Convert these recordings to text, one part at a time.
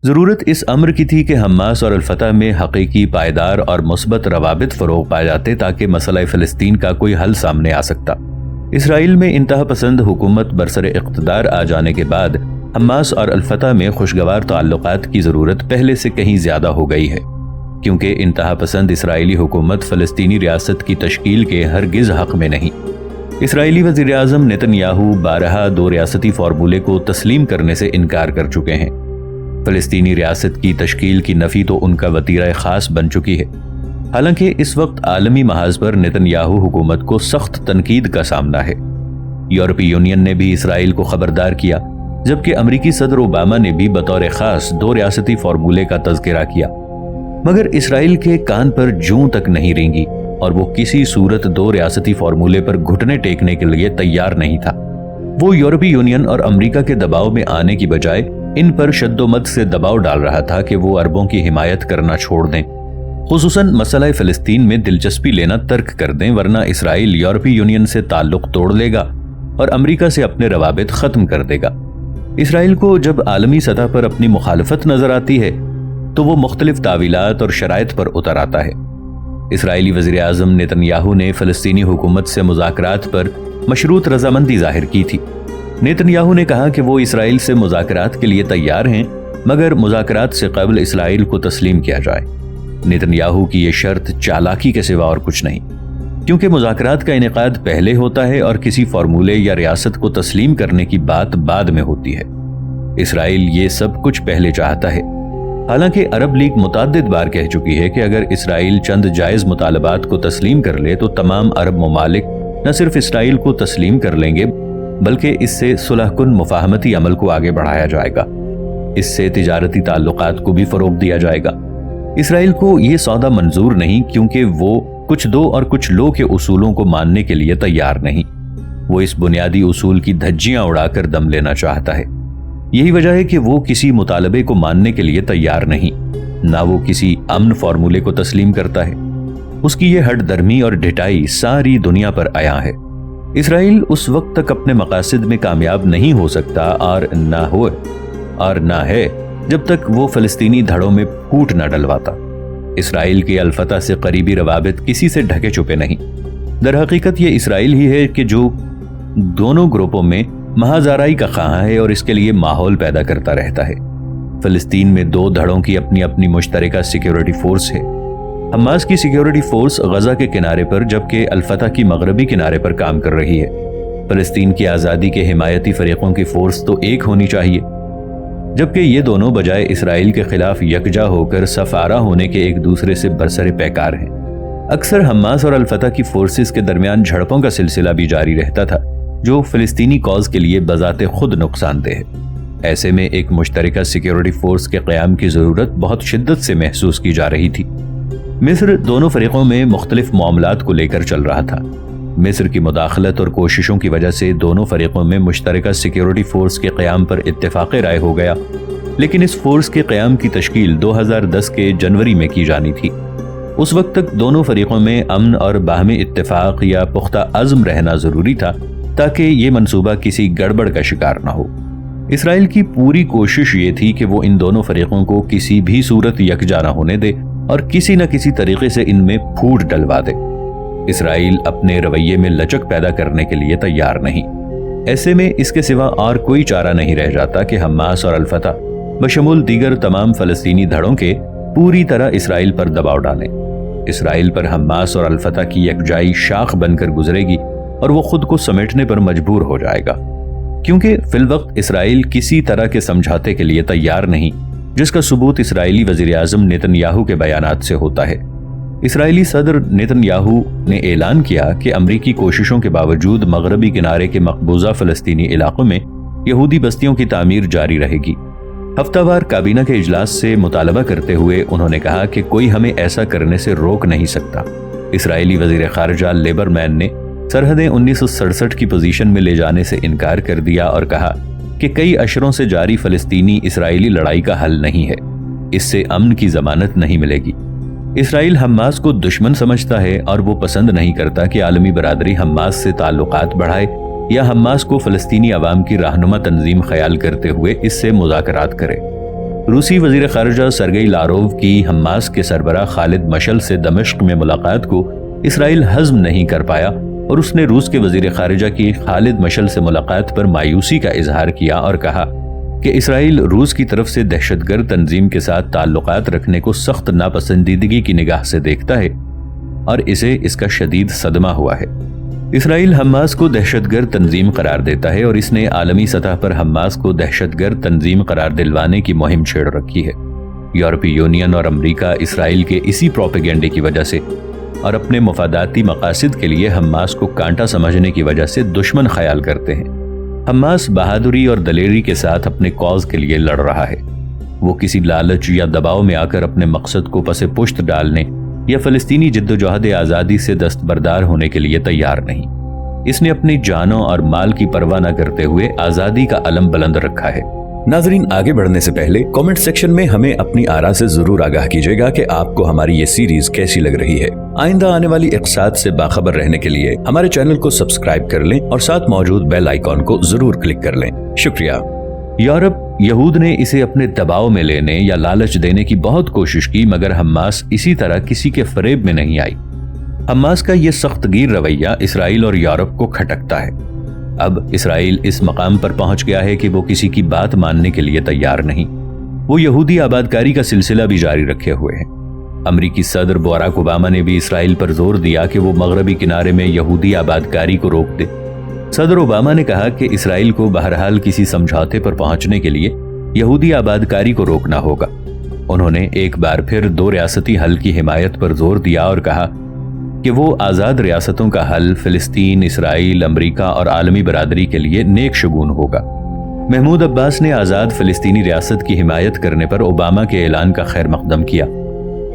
ضرورت اس امر کی تھی کہ حماس اور الفتح میں حقیقی پائیدار اور مثبت روابط فروغ پائے جاتے تاکہ مسئلہ فلسطین کا کوئی حل سامنے آ سکتا۔ اسرائیل میں انتہا پسند حکومت برسر اقتدار آ جانے کے بعد حماس اور الفتح میں خوشگوار تعلقات کی ضرورت پہلے سے کہیں زیادہ ہو گئی ہے، کیونکہ انتہا پسند اسرائیلی حکومت فلسطینی ریاست کی تشکیل کے ہرگز حق میں نہیں۔ اسرائیلی وزیر اعظم نیتن یاہو بارہا دو ریاستی فارمولے کو تسلیم کرنے سے انکار کر چکے ہیں۔ فلسطینی ریاست کی تشکیل کی نفی تو ان کا وتیرہ خاص بن چکی ہے، حالانکہ اس وقت عالمی محاذ پر نیتن یاہو حکومت کو سخت تنقید کا سامنا ہے۔ یورپی یونین نے بھی اسرائیل کو خبردار کیا، جبکہ امریکی صدر اوباما نے بھی بطور خاص دو ریاستی فارمولے کا تذکرہ کیا، مگر اسرائیل کے کان پر جوں تک نہیں رینگی اور وہ کسی صورت دو ریاستی فارمولے پر گھٹنے ٹیکنے کے لیے تیار نہیں تھا۔ وہ یورپی یونین اور امریکہ کے دباؤ میں آنے کی بجائے ان پر شد و مد سے دباؤ ڈال رہا تھا کہ وہ عربوں کی حمایت کرنا چھوڑ دیں، خصوصاً مسئلہ فلسطین میں دلچسپی لینا ترک کر دیں، ورنہ اسرائیل یورپی یونین سے تعلق توڑ لے گا اور امریکہ سے اپنے روابط ختم کر دے گا۔ اسرائیل کو جب عالمی سطح پر اپنی مخالفت نظر آتی ہے تو وہ مختلف تعویلات اور شرائط پر اتر آتا ہے۔ اسرائیلی وزیر اعظم نیتن یاہو نے فلسطینی حکومت سے مذاکرات پر مشروط رضامندی ظاہر کی تھی۔ نیتن یاہو نے کہا کہ وہ اسرائیل سے مذاکرات کے لیے تیار ہیں، مگر مذاکرات سے قبل اسرائیل کو تسلیم کیا جائے۔ نیتن یاہو کی یہ شرط چالاکی کے سوا اور کچھ نہیں، کیونکہ مذاکرات کا انعقاد پہلے ہوتا ہے اور کسی فارمولے یا ریاست کو تسلیم کرنے کی بات بعد میں ہوتی ہے۔ اسرائیل یہ سب کچھ پہلے چاہتا ہے، حالانکہ عرب لیگ متعدد بار کہہ چکی ہے کہ اگر اسرائیل چند جائز مطالبات کو تسلیم کر لے تو تمام عرب ممالک نہ صرف اسرائیل کو تسلیم کر لیں گے بلکہ اس سے صلح کن مفاہمتی عمل کو آگے بڑھایا جائے گا، اس سے تجارتی تعلقات کو بھی فروغ دیا جائے گا۔ اسرائیل کو یہ سودا منظور نہیں، کیونکہ وہ کچھ دو اور کچھ لو کے اصولوں کو ماننے کے لیے تیار نہیں۔ وہ اس بنیادی اصول کی دھجیاں اڑا کر دم لینا چاہتا ہے۔ یہی وجہ ہے کہ وہ کسی مطالبے کو ماننے کے لیے تیار نہیں، نہ وہ کسی امن فارمولے کو تسلیم کرتا ہے۔ اس کی یہ ہٹ درمی اور ڈھٹائی ساری دنیا پر عیاں ہے۔ اسرائیل اس وقت تک اپنے مقاصد میں کامیاب نہیں ہو سکتا اور نہ ہے جب تک وہ فلسطینی دھڑوں میں پھوٹ نہ ڈلواتا۔ اسرائیل کے الفتح سے قریبی روابط کسی سے ڈھکے چھپے نہیں۔ در حقیقت یہ اسرائیل ہی ہے کہ جو دونوں گروپوں میں محض آرائی کا خواہاں ہے اور اس کے لیے ماحول پیدا کرتا رہتا ہے۔ فلسطین میں دو دھڑوں کی اپنی اپنی مشترکہ سیکیورٹی فورس ہے۔ حماس کی سیکیورٹی فورس غزہ کے کنارے پر، جبکہ الفتح کی مغربی کنارے پر کام کر رہی ہے۔ فلسطین کی آزادی کے حمایتی فریقوں کی فورس تو ایک ہونی چاہیے، جبکہ یہ دونوں بجائے اسرائیل کے خلاف یکجا ہو کر صف آرا ہونے کے ایک دوسرے سے برسر پیکار ہیں۔ اکثر حماس اور الفتح کی فورسز کے درمیان جھڑپوں کا سلسلہ بھی جاری رہتا تھا، جو فلسطینی کاز کے لیے بذات خود نقصان دہ ہے۔ ایسے میں ایک مشترکہ سیکیورٹی فورس کے قیام کی ضرورت بہت شدت سے محسوس کی جا رہی تھی۔ مصر دونوں فریقوں میں مختلف معاملات کو لے کر چل رہا تھا۔ مصر کی مداخلت اور کوششوں کی وجہ سے دونوں فریقوں میں مشترکہ سیکیورٹی فورس کے قیام پر اتفاق رائے ہو گیا، لیکن اس فورس کے قیام کی تشکیل 2010 کے جنوری میں کی جانی تھی۔ اس وقت تک دونوں فریقوں میں امن اور باہمی اتفاق یا پختہ عزم رہنا ضروری تھا تاکہ یہ منصوبہ کسی گڑبڑ کا شکار نہ ہو۔ اسرائیل کی پوری کوشش یہ تھی کہ وہ ان دونوں فریقوں کو کسی بھی صورت یکجا نہ ہونے دے اور کسی نہ کسی طریقے سے ان میں پھوٹ ڈلوا دے۔ اسرائیل اپنے رویے میں لچک پیدا کرنے کے لیے تیار نہیں۔ ایسے میں اس کے سوا اور کوئی چارہ نہیں رہ جاتا کہ حماس اور الفتح بشمول دیگر تمام فلسطینی دھڑوں کے پوری طرح اسرائیل پر دباؤ ڈالیں۔ اسرائیل پر حماس اور الفتح کی یکجائی شاخ بن کر گزرے گی اور وہ خود کو سمیٹنے پر مجبور ہو جائے گا، کیونکہ فی الوقت اسرائیل کسی طرح کے سمجھاتے کے لیے تیار نہیں، جس کا ثبوت اسرائیلی وزیر اعظم نیتن یاہو کے بیانات سے ہوتا ہے۔ اسرائیلی صدر نیتن یاہو نے اعلان کیا کہ امریکی کوششوں کے باوجود مغربی کنارے کے مقبوضہ فلسطینی علاقوں میں یہودی بستیوں کی تعمیر جاری رہے گی۔ ہفتہ وار کابینہ کے اجلاس سے مطالبہ کرتے ہوئے انہوں نے کہا کہ کوئی ہمیں ایسا کرنے سے روک نہیں سکتا۔ اسرائیلی وزیر خارجہ لیبرمین نے سرحدیں 1967 کی پوزیشن میں لے جانے سے انکار کر دیا اور کہا کہ کئی اشروں سے جاری فلسطینی اسرائیلی لڑائی کا حل نہیں ہے، اس سے امن کی ضمانت نہیں ملے گی۔ اسرائیل حماس کو دشمن سمجھتا ہے اور وہ پسند نہیں کرتا کہ عالمی برادری حماس سے تعلقات بڑھائے یا حماس کو فلسطینی عوام کی رہنما تنظیم خیال کرتے ہوئے اس سے مذاکرات کرے۔ روسی وزیر خارجہ سرگئی لاروف کی حماس کے سربراہ خالد مشعل سے دمشق میں ملاقات کو اسرائیل ہضم نہیں کر پایا اور اس نے روس کے وزیر خارجہ کی خالد مشعل سے ملاقات پر مایوسی کا اظہار کیا اور کہا کہ اسرائیل روس کی طرف سے دہشت گرد تنظیم کے ساتھ تعلقات رکھنے کو سخت ناپسندیدگی کی نگاہ سے دیکھتا ہے اور اسے اس کا شدید صدمہ ہوا ہے۔ اسرائیل حماس کو دہشت گرد تنظیم قرار دیتا ہے اور اس نے عالمی سطح پر حماس کو دہشت گرد تنظیم قرار دلوانے کی مہم چھیڑ رکھی ہے۔ یورپی یونین اور امریکہ اسرائیل کے اسی پروپیگنڈے کی وجہ سے اور اپنے مفاداتی مقاصد کے لیے حماس کو کانٹا سمجھنے کی وجہ سے دشمن خیال کرتے ہیں۔ حماس بہادری اور دلیری کے ساتھ اپنے کاز کے لیے لڑ رہا ہے۔ وہ کسی لالچ یا دباؤ میں آ کر اپنے مقصد کو پس پشت ڈالنے یا فلسطینی جدوجہد آزادی سے دستبردار ہونے کے لیے تیار نہیں۔ اس نے اپنی جانوں اور مال کی پرواہ نہ کرتے ہوئے آزادی کا علم بلند رکھا ہے۔ ناظرین، آگے بڑھنے سے پہلے کامنٹ سیکشن میں ہمیں اپنی آراء سے ضرور آگاہ کیجیے گا کہ آپ کو ہماری یہ سیریز کیسی لگ رہی ہے۔ آئندہ آنے والی اقساط سے باخبر رہنے کے لیے ہمارے چینل کو سبسکرائب کر لیں اور ساتھ موجود بیل آئیکن کو ضرور کلک کر لیں۔ شکریہ۔ یورپ یہود نے اسے اپنے دباؤ میں لینے یا لالچ دینے کی بہت کوشش کی، مگر حماس اسی طرح کسی کے فریب میں نہیں آئی۔ حماس کا یہ سخت گیر رویہ اسرائیل اور یورپ کو کھٹکتا ہے۔ اب اسرائیل اس مقام پر پہنچ گیا ہے کہ وہ کسی کی بات ماننے کے لیے تیار نہیں۔ وہ یہودی آبادکاری کا سلسلہ بھی جاری رکھے ہوئے ہیں۔ امریکی صدر باراک اوباما نے بھی اسرائیل پر زور دیا کہ وہ مغربی کنارے میں یہودی آبادکاری کو روک دے۔ صدر اوباما نے کہا کہ اسرائیل کو بہرحال کسی سمجھوتے پر پہنچنے کے لیے یہودی آبادکاری کو روکنا ہوگا۔ انہوں نے ایک بار پھر دو ریاستی حل کی حمایت پر زور دیا اور کہا کہ وہ آزاد ریاستوں کا حل فلسطین، اسرائیل، امریکہ اور عالمی برادری کے لیے نیک شگون ہوگا۔ محمود عباس نے آزاد فلسطینی ریاست کی حمایت کرنے پر اوباما کے اعلان کا خیر مقدم کیا۔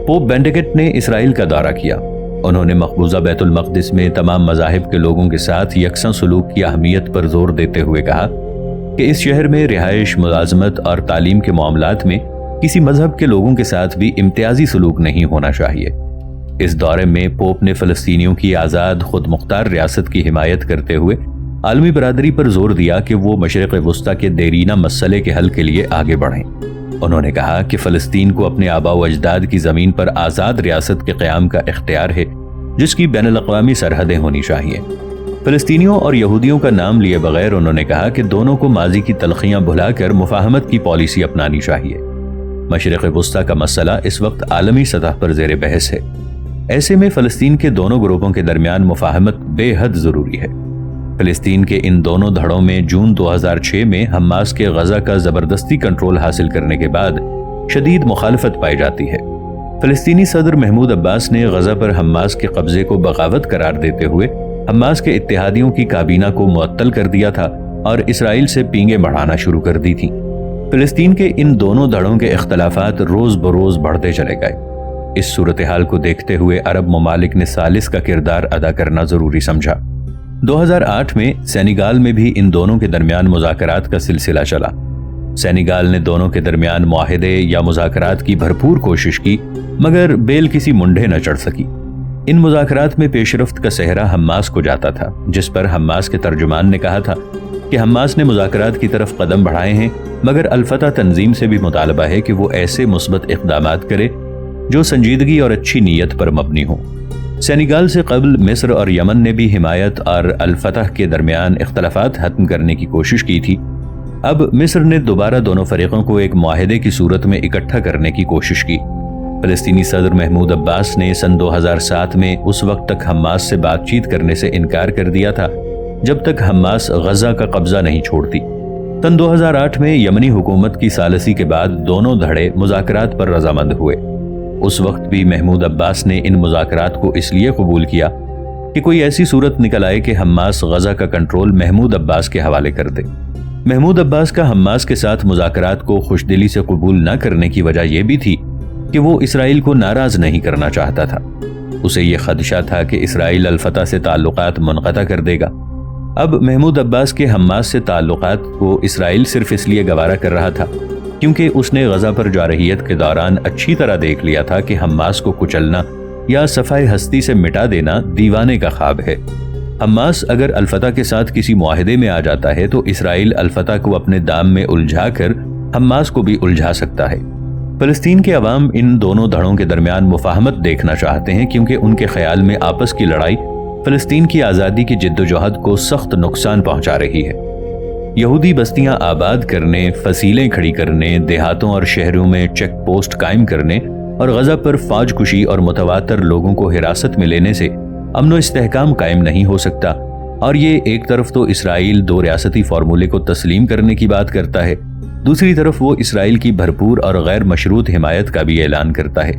پوپ بینڈیکٹ نے اسرائیل کا دورہ کیا۔ انہوں نے مقبوضہ بیت المقدس میں تمام مذاہب کے لوگوں کے ساتھ یکساں سلوک کی اہمیت پر زور دیتے ہوئے کہا کہ اس شہر میں رہائش، ملازمت اور تعلیم کے معاملات میں کسی مذہب کے لوگوں کے ساتھ بھی امتیازی سلوک نہیں ہونا چاہیے۔ اس دورے میں پوپ نے فلسطینیوں کی آزاد خود مختار ریاست کی حمایت کرتے ہوئے عالمی برادری پر زور دیا کہ وہ مشرق وسطیٰ کے دیرینہ مسئلے کے حل کے لیے آگے بڑھیں۔ انہوں نے کہا کہ فلسطین کو اپنے آباء و اجداد کی زمین پر آزاد ریاست کے قیام کا اختیار ہے، جس کی بین الاقوامی سرحدیں ہونی چاہیے۔ فلسطینیوں اور یہودیوں کا نام لیے بغیر انہوں نے کہا کہ دونوں کو ماضی کی تلخیاں بھلا کر مفاہمت کی پالیسی اپنانی چاہیے۔ مشرق وسطیٰ کا مسئلہ اس وقت عالمی سطح پر زیر بحث ہے۔ ایسے میں فلسطین کے دونوں گروپوں کے درمیان مفاہمت بے حد ضروری ہے۔ فلسطین کے ان دونوں دھڑوں میں جون 2006 میں حماس کے غزہ کا زبردستی کنٹرول حاصل کرنے کے بعد شدید مخالفت پائی جاتی ہے۔ فلسطینی صدر محمود عباس نے غزہ پر حماس کے قبضے کو بغاوت قرار دیتے ہوئے حماس کے اتحادیوں کی کابینہ کو معطل کر دیا تھا اور اسرائیل سے پینگیں بڑھانا شروع کر دی تھیں۔ فلسطین کے ان دونوں دھڑوں کے اختلافات روز بروز بڑھتے چلے گئے۔ اس صورتحال کو دیکھتے ہوئے عرب ممالک نے ثالث کا کردار ادا کرنا ضروری سمجھا۔ 2008 میں سینیگال میں بھی ان دونوں کے درمیان مذاکرات کا سلسلہ چلا۔ سینیگال نے دونوں کے درمیان معاہدے یا مذاکرات کی بھرپور کوشش کی، مگر بیل کسی منڈے نہ چڑھ سکی۔ ان مذاکرات میں پیش رفت کا صحرا حماس کو جاتا تھا، جس پر حماس کے ترجمان نے کہا تھا کہ حماس نے مذاکرات کی طرف قدم بڑھائے ہیں، مگر الفتح تنظیم سے بھی مطالبہ ہے کہ وہ ایسے مثبت اقدامات کرے جو سنجیدگی اور اچھی نیت پر مبنی ہوں۔ سینیگال سے قبل مصر اور یمن نے بھی حمایت اور الفتح کے درمیان اختلافات ختم کرنے کی کوشش کی تھی۔ اب مصر نے دوبارہ دونوں فریقوں کو ایک معاہدے کی صورت میں اکٹھا کرنے کی کوشش کی۔ فلسطینی صدر محمود عباس نے سن 2007 میں اس وقت تک حماس سے بات چیت کرنے سے انکار کر دیا تھا جب تک حماس غزہ کا قبضہ نہیں چھوڑتی۔ سن 2008 میں یمنی حکومت کی ثالثی کے بعد دونوں دھڑے مذاکرات پر رضامند ہوئے۔ اس وقت بھی محمود عباس نے ان مذاکرات کو اس لیے قبول کیا کہ کوئی ایسی صورت نکل آئے کہ حماس غزہ کا کنٹرول محمود عباس کے حوالے کر دے۔ محمود عباس کا حماس کے ساتھ مذاکرات کو خوش دلی سے قبول نہ کرنے کی وجہ یہ بھی تھی کہ وہ اسرائیل کو ناراض نہیں کرنا چاہتا تھا۔ اسے یہ خدشہ تھا کہ اسرائیل الفتح سے تعلقات منقطع کر دے گا۔ اب محمود عباس کے حماس سے تعلقات کو اسرائیل صرف اس لیے گوارا کر رہا تھا کیونکہ اس نے غزہ پر جارحیت کے دوران اچھی طرح دیکھ لیا تھا کہ حماس کو کچلنا یا صفحہ ہستی سے مٹا دینا دیوانے کا خواب ہے۔ حماس اگر الفتح کے ساتھ کسی معاہدے میں آ جاتا ہے تو اسرائیل الفتح کو اپنے دام میں الجھا کر حماس کو بھی الجھا سکتا ہے۔ فلسطین کے عوام ان دونوں دھڑوں کے درمیان مفاہمت دیکھنا چاہتے ہیں کیونکہ ان کے خیال میں آپس کی لڑائی فلسطین کی آزادی کی جدوجہد کو سخت نقصان پہنچا رہی ہے۔ یہودی بستیاں آباد کرنے، فصیلیں کھڑی کرنے، دیہاتوں اور شہروں میں چیک پوسٹ قائم کرنے اور غزہ پر فوج کشی اور متواتر لوگوں کو حراست میں لینے سے امن و استحکام قائم نہیں ہو سکتا، اور یہ ایک طرف تو اسرائیل دو ریاستی فارمولے کو تسلیم کرنے کی بات کرتا ہے، دوسری طرف وہ اسرائیل کی بھرپور اور غیر مشروط حمایت کا بھی اعلان کرتا ہے،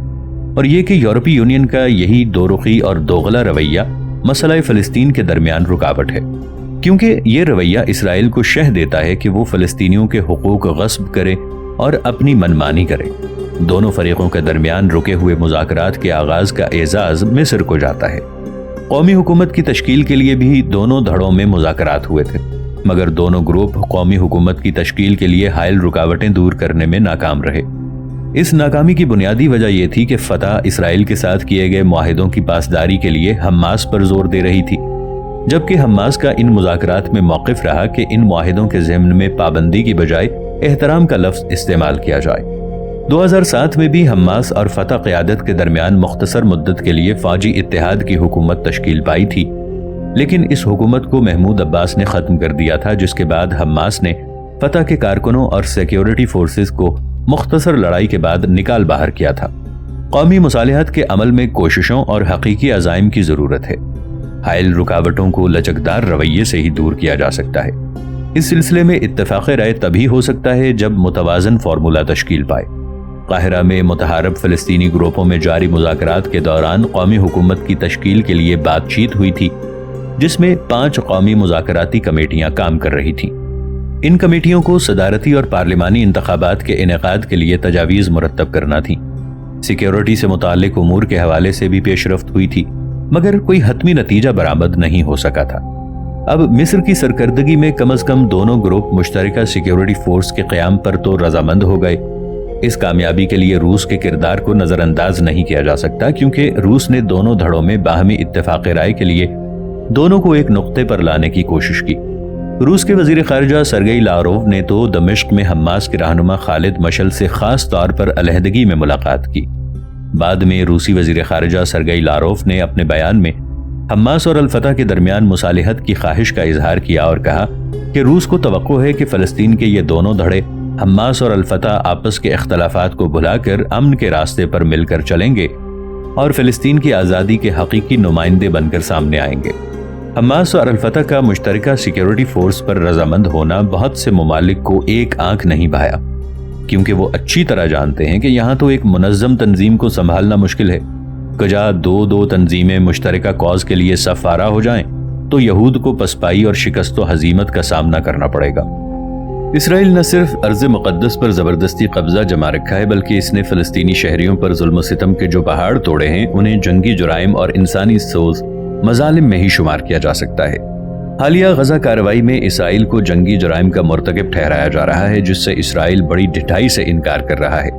اور یہ کہ یورپی یونین کا یہی دو رخی اور دوغلا رویہ مسئلہ فلسطین کے درمیان رکاوٹ ہے، کیونکہ یہ رویہ اسرائیل کو شہ دیتا ہے کہ وہ فلسطینیوں کے حقوق غصب کرے اور اپنی منمانی کرے۔ دونوں فریقوں کے درمیان رکے ہوئے مذاکرات کے آغاز کا اعزاز مصر کو جاتا ہے۔ قومی حکومت کی تشکیل کے لیے بھی دونوں دھڑوں میں مذاکرات ہوئے تھے، مگر دونوں گروپ قومی حکومت کی تشکیل کے لیے حائل رکاوٹیں دور کرنے میں ناکام رہے۔ اس ناکامی کی بنیادی وجہ یہ تھی کہ فتح اسرائیل کے ساتھ کیے گئے معاہدوں کی پاسداری کے لیے حماس پر زور دے رہی تھی، جبکہ حماس کا ان مذاکرات میں موقف رہا کہ ان معاہدوں کے ضمن میں پابندی کی بجائے احترام کا لفظ استعمال کیا جائے۔ 2007 میں بھی حماس اور فتح قیادت کے درمیان مختصر مدت کے لیے فوجی اتحاد کی حکومت تشکیل پائی تھی، لیکن اس حکومت کو محمود عباس نے ختم کر دیا تھا، جس کے بعد حماس نے فتح کے کارکنوں اور سیکیورٹی فورسز کو مختصر لڑائی کے بعد نکال باہر کیا تھا۔ قومی مصالحت کے عمل میں کوششوں اور حقیقی عزائم کی ضرورت ہے۔ حائل رکاوٹوں کو لچکدار رویے سے ہی دور کیا جا سکتا ہے۔ اس سلسلے میں اتفاق رائے تبھی ہو سکتا ہے جب متوازن فارمولہ تشکیل پائے۔ قاہرہ میں متحارب فلسطینی گروپوں میں جاری مذاکرات کے دوران قومی حکومت کی تشکیل کے لیے بات چیت ہوئی تھی، جس میں 5 قومی مذاکراتی کمیٹیاں کام کر رہی تھیں۔ ان کمیٹیوں کو صدارتی اور پارلیمانی انتخابات کے انعقاد کے لیے تجاویز مرتب کرنا تھیں۔ سیکیورٹی سے متعلق امور کے حوالے سے بھی پیش رفت ہوئی تھی، مگر کوئی حتمی نتیجہ برآمد نہیں ہو سکا تھا۔ اب مصر کی سرکردگی میں کم از کم دونوں گروپ مشترکہ سیکیورٹی فورس کے قیام پر تو رضامند ہو گئے۔ اس کامیابی کے لیے روس کے کردار کو نظر انداز نہیں کیا جا سکتا، کیونکہ روس نے دونوں دھڑوں میں باہمی اتفاق رائے کے لیے دونوں کو ایک نقطے پر لانے کی کوشش کی۔ روس کے وزیر خارجہ سرگئی لاروف نے تو دمشق میں حماس کے رہنما خالد مشعل سے خاص طور پر علیحدگی میں ملاقات کی۔ بعد میں روسی وزیر خارجہ سرگئی لاروف نے اپنے بیان میں حماس اور الفتح کے درمیان مصالحت کی خواہش کا اظہار کیا اور کہا کہ روس کو توقع ہے کہ فلسطین کے یہ دونوں دھڑے حماس اور الفتح آپس کے اختلافات کو بھلا کر امن کے راستے پر مل کر چلیں گے اور فلسطین کی آزادی کے حقیقی نمائندے بن کر سامنے آئیں گے۔ حماس اور الفتح کا مشترکہ سیکیورٹی فورس پر رضامند ہونا بہت سے ممالک کو ایک آنکھ نہیں بھایا، کیونکہ وہ اچھی طرح جانتے ہیں کہ یہاں تو ایک منظم تنظیم کو سنبھالنا مشکل ہے۔ کجا دو تنظیمیں مشترکہ کاز کے لیے صف آرا ہو جائیں تو یہود کو پسپائی اور شکست و ہزیمت کا سامنا کرنا پڑے گا۔ اسرائیل نہ صرف ارض مقدس پر زبردستی قبضہ جما رکھا ہے، بلکہ اس نے فلسطینی شہریوں پر ظلم و ستم کے جو پہاڑ توڑے ہیں انہیں جنگی جرائم اور انسانی سوز مظالم میں ہی شمار کیا جا سکتا ہے۔ حالیہ غزہ کارروائی میں اسرائیل کو جنگی جرائم کا مرتکب ٹھہرایا جا رہا ہے، جس سے اسرائیل بڑی ڈٹھائی سے انکار کر رہا ہے۔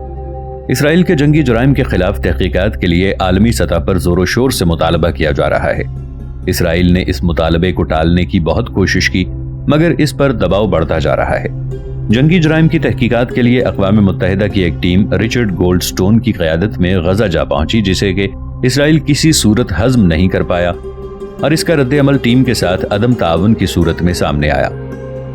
اسرائیل کے جنگی جرائم کے خلاف تحقیقات کے لیے عالمی سطح پر زور و شور سے مطالبہ کیا جا رہا ہے۔ اسرائیل نے اس مطالبے کو ٹالنے کی بہت کوشش کی، مگر اس پر دباؤ بڑھتا جا رہا ہے۔ جنگی جرائم کی تحقیقات کے لیے اقوام متحدہ کی ایک ٹیم رچرڈ گولڈ سٹون کی قیادت میں غزہ جا پہنچی، جسے کہ اسرائیل کسی صورت ہضم نہیں کر پایا، اور اس کا رد عمل ٹیم کے ساتھ عدم تعاون کی صورت میں سامنے آیا۔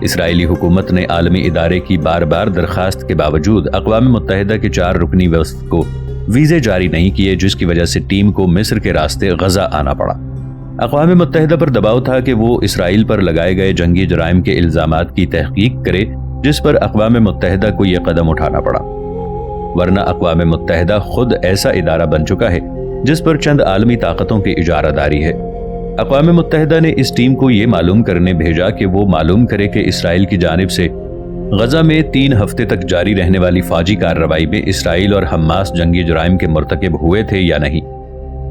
اسرائیلی حکومت نے عالمی ادارے کی بار بار درخواست کے باوجود اقوام متحدہ کے 4 رکنی وفد کو ویزے جاری نہیں کیے، جس کی وجہ سے ٹیم کو مصر کے راستے غزہ آنا پڑا۔ اقوام متحدہ پر دباؤ تھا کہ وہ اسرائیل پر لگائے گئے جنگی جرائم کے الزامات کی تحقیق کرے، جس پر اقوام متحدہ کو یہ قدم اٹھانا پڑا، ورنہ اقوام متحدہ خود ایسا ادارہ بن چکا ہے جس پر چند عالمی طاقتوں کی اجارہ داری ہے۔ اقوام متحدہ نے اس ٹیم کو یہ معلوم کرنے بھیجا کہ وہ معلوم کرے کہ اسرائیل کی جانب سے غزہ میں 3 ہفتے تک جاری رہنے والی فوجی کارروائی میں اسرائیل اور حماس جنگی جرائم کے مرتکب ہوئے تھے یا نہیں۔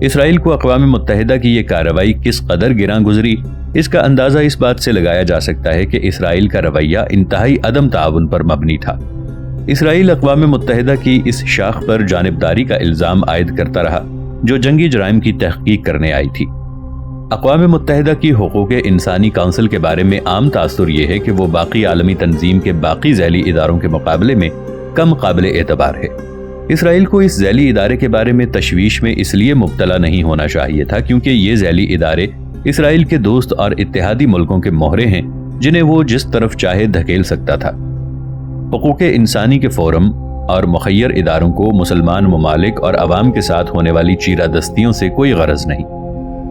اسرائیل کو اقوام متحدہ کی یہ کارروائی کس قدر گراں گزری، اس کا اندازہ اس بات سے لگایا جا سکتا ہے کہ اسرائیل کا رویہ انتہائی عدم تعاون پر مبنی تھا۔ اسرائیل اقوام متحدہ کی اس شاخ پر جانبداری کا الزام عائد کرتا رہا جو جنگی جرائم کی تحقیق کرنے آئی تھی۔ اقوام متحدہ کی حقوق انسانی کونسل کے بارے میں عام تاثر یہ ہے کہ وہ باقی عالمی تنظیم کے باقی ذیلی اداروں کے مقابلے میں کم قابل اعتبار ہے۔ اسرائیل کو اس ذیلی ادارے کے بارے میں تشویش میں اس لیے مبتلا نہیں ہونا چاہیے تھا کیونکہ یہ ذیلی ادارے اسرائیل کے دوست اور اتحادی ملکوں کے مہرے ہیں جنہیں وہ جس طرف چاہے دھکیل سکتا تھا۔ حقوق انسانی کے فورم اور مخیر اداروں کو مسلمان ممالک اور عوام کے ساتھ ہونے والی چیرہ دستیوں سے کوئی غرض نہیں۔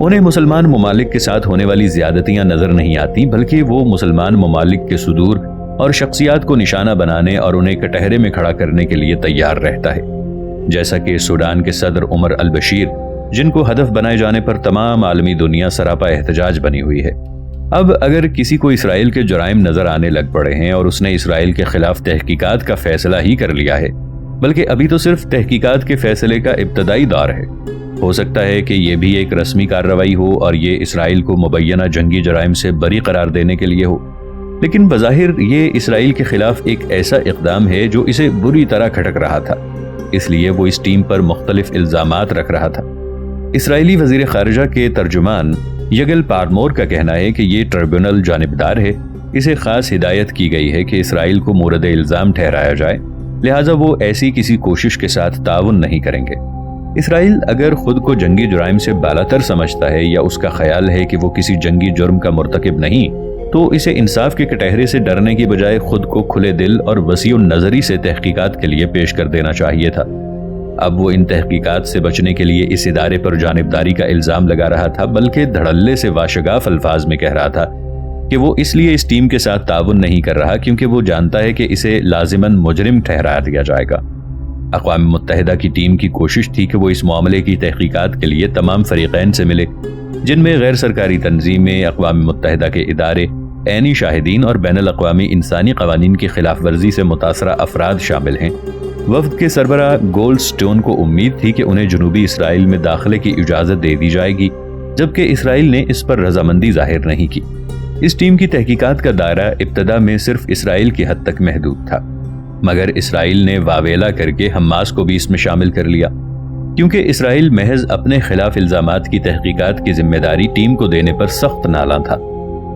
انہیں مسلمان ممالک کے ساتھ ہونے والی زیادتیاں نظر نہیں آتی، بلکہ وہ مسلمان ممالک کے صدور اور شخصیات کو نشانہ بنانے اور انہیں کٹہرے میں کھڑا کرنے کے لیے تیار رہتا ہے، جیسا کہ سوڈان کے صدر عمر البشیر، جن کو ہدف بنائے جانے پر تمام عالمی دنیا سراپا احتجاج بنی ہوئی ہے۔ اب اگر کسی کو اسرائیل کے جرائم نظر آنے لگ پڑے ہیں اور اس نے اسرائیل کے خلاف تحقیقات کا فیصلہ ہی کر لیا ہے، بلکہ ابھی تو صرف تحقیقات کے فیصلے کا ابتدائی دور ہے، ہو سکتا ہے کہ یہ بھی ایک رسمی کارروائی ہو اور یہ اسرائیل کو مبینہ جنگی جرائم سے بری قرار دینے کے لیے ہو، لیکن بظاہر یہ اسرائیل کے خلاف ایک ایسا اقدام ہے جو اسے بری طرح کھٹک رہا تھا، اس لیے وہ اس ٹیم پر مختلف الزامات رکھ رہا تھا۔ اسرائیلی وزیر خارجہ کے ترجمان یگل پارمور کا کہنا ہے کہ یہ ٹریبیونل جانبدار ہے، اسے خاص ہدایت کی گئی ہے کہ اسرائیل کو مورد الزام ٹھہرایا جائے، لہٰذا وہ ایسی کسی کوشش کے ساتھ تعاون نہیں کریں گے۔ اسرائیل اگر خود کو جنگی جرائم سے بالاتر سمجھتا ہے یا اس کا خیال ہے کہ وہ کسی جنگی جرم کا مرتکب نہیں، تو اسے انصاف کے کٹہرے سے ڈرنے کی بجائے خود کو کھلے دل اور وسیع النظری سے تحقیقات کے لیے پیش کر دینا چاہیے تھا۔ اب وہ ان تحقیقات سے بچنے کے لیے اس ادارے پر جانبداری کا الزام لگا رہا تھا، بلکہ دھڑلے سے واشگاف الفاظ میں کہہ رہا تھا کہ وہ اس لیے اس ٹیم کے ساتھ تعاون نہیں کر رہا کیونکہ وہ جانتا ہے کہ اسے لازماً مجرم ٹھہرا دیا جائے گا۔ اقوام متحدہ کی ٹیم کی کوشش تھی کہ وہ اس معاملے کی تحقیقات کے لیے تمام فریقین سے ملے، جن میں غیر سرکاری تنظیمیں، اقوام متحدہ کے ادارے، عینی شاہدین اور بین الاقوامی انسانی قوانین کی خلاف ورزی سے متاثرہ افراد شامل ہیں۔ وفد کے سربراہ گولڈ سٹون کو امید تھی کہ انہیں جنوبی اسرائیل میں داخلے کی اجازت دے دی جائے گی، جبکہ اسرائیل نے اس پر رضامندی ظاہر نہیں کی۔ اس ٹیم کی تحقیقات کا دائرہ ابتدا میں صرف اسرائیل کی حد تک محدود تھا، مگر اسرائیل نے واویلا کر کے حماس کو بھی اس میں شامل کر لیا، کیونکہ اسرائیل محض اپنے خلاف الزامات کی تحقیقات کی ذمہ داری ٹیم کو دینے پر سخت نالاں تھا۔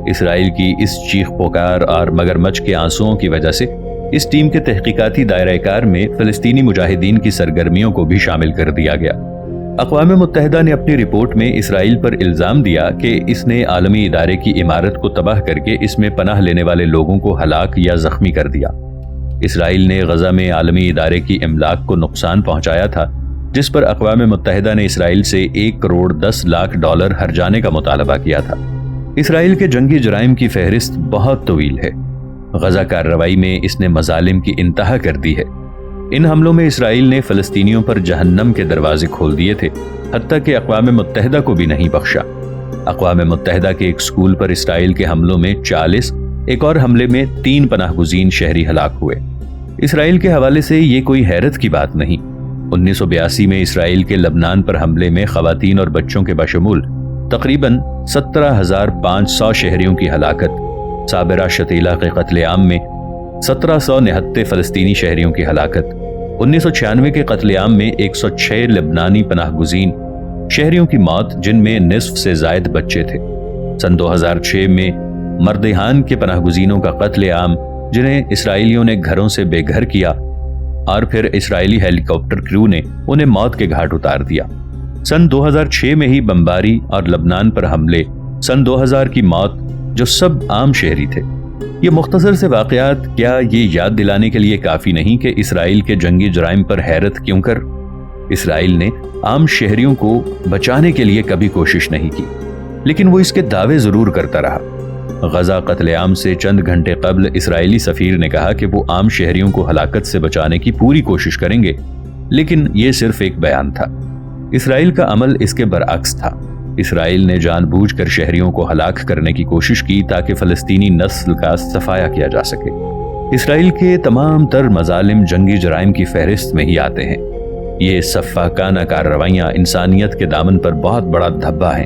اسرائیل کی اس چیخ پکار اور مگرمچھ کے آنسوؤں کی وجہ سے اس ٹیم کے تحقیقاتی دائرہ کار میں فلسطینی مجاہدین کی سرگرمیوں کو بھی شامل کر دیا گیا۔ اقوام متحدہ نے اپنی رپورٹ میں اسرائیل پر الزام دیا کہ اس نے عالمی ادارے کی عمارت کو تباہ کر کے اس میں پناہ لینے والے لوگوں کو ہلاک یا زخمی کر دیا۔ اسرائیل نے غزہ میں عالمی ادارے کی املاک کو نقصان پہنچایا تھا، جس پر اقوام متحدہ نے اسرائیل سے $1.10 ہرجانے کا مطالبہ کیا تھا۔ اسرائیل کے جنگی جرائم کی فہرست بہت طویل ہے۔ غزہ کارروائی میں اس نے مظالم کی انتہا کر دی ہے۔ ان حملوں میں اسرائیل نے فلسطینیوں پر جہنم کے دروازے کھول دیے تھے، حتیٰ کہ اقوام متحدہ کو بھی نہیں بخشا۔ اقوام متحدہ کے ایک سکول پر اسرائیل کے حملوں میں 40، ایک اور حملے میں 3 پناہ گزین شہری ہلاک ہوئے۔ اسرائیل کے حوالے سے یہ کوئی حیرت کی بات نہیں۔ 1982 میں اسرائیل کے لبنان پر حملے میں خواتین اور بچوں کے بشمول تقریباً 17,500 شہریوں کی ہلاکت، صابرہ شتیلہ کے قتل عام میں 1769 فلسطینی شہریوں کی ہلاکت، 1996 کے قتل عام میں 106 لبنانی پناہ گزین شہریوں کی موت جن میں نصف سے زائد بچے تھے، سن 2006 میں مردیحان کے پناہ گزینوں کا قتل عام جنہیں اسرائیلیوں نے گھروں سے بے گھر کیا اور پھر اسرائیلی ہیلی کاپٹر کریو نے انہیں موت کے گھاٹ اتار دیا، سن 2006 میں ہی بمباری اور لبنان پر حملے، سن 2000 کی موت جو سب عام شہری تھے۔ یہ مختصر سے واقعات کیا یہ یاد دلانے کے لیے کافی نہیں کہ اسرائیل کے جنگی جرائم پر حیرت کیوں کر؟ اسرائیل نے عام شہریوں کو بچانے کے لیے کبھی کوشش نہیں کی، لیکن وہ اس کے دعوے ضرور کرتا رہا۔ غزہ قتل عام سے چند گھنٹے قبل اسرائیلی سفیر نے کہا کہ وہ عام شہریوں کو ہلاکت سے بچانے کی پوری کوشش کریں گے، لیکن یہ صرف ایک بیان تھا۔ اسرائیل کا عمل اس کے برعکس تھا۔ اسرائیل نے جان بوجھ کر شہریوں کو ہلاک کرنے کی کوشش کی تاکہ فلسطینی نسل کا صفایا کیا جا سکے۔ اسرائیل کے تمام تر مظالم جنگی جرائم کی فہرست میں ہی آتے ہیں۔ یہ سفاکانہ کارروائیاں انسانیت کے دامن پر بہت بڑا دھبا ہیں۔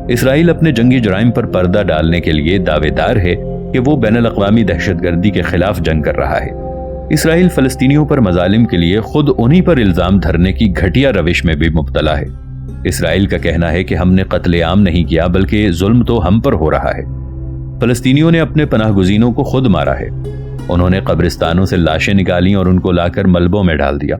اسرائیل اپنے جنگی جرائم پر پردہ ڈالنے کے لیے دعوے دار ہے کہ وہ بین الاقوامی دہشت گردی کے خلاف جنگ کر رہا ہے۔ اسرائیل فلسطینیوں پر مظالم کے لیے خود انہی پر الزام دھرنے کی گھٹیا روش میں بھی مبتلا ہے۔ اسرائیل کا کہنا ہے کہ ہم نے قتل عام نہیں کیا بلکہ ظلم تو ہم پر ہو رہا ہے۔ فلسطینیوں نے اپنے پناہ گزینوں کو خود مارا ہے۔ انہوں نے قبرستانوں سے لاشیں نکالیں اور ان کو لا کر ملبوں میں ڈال دیا۔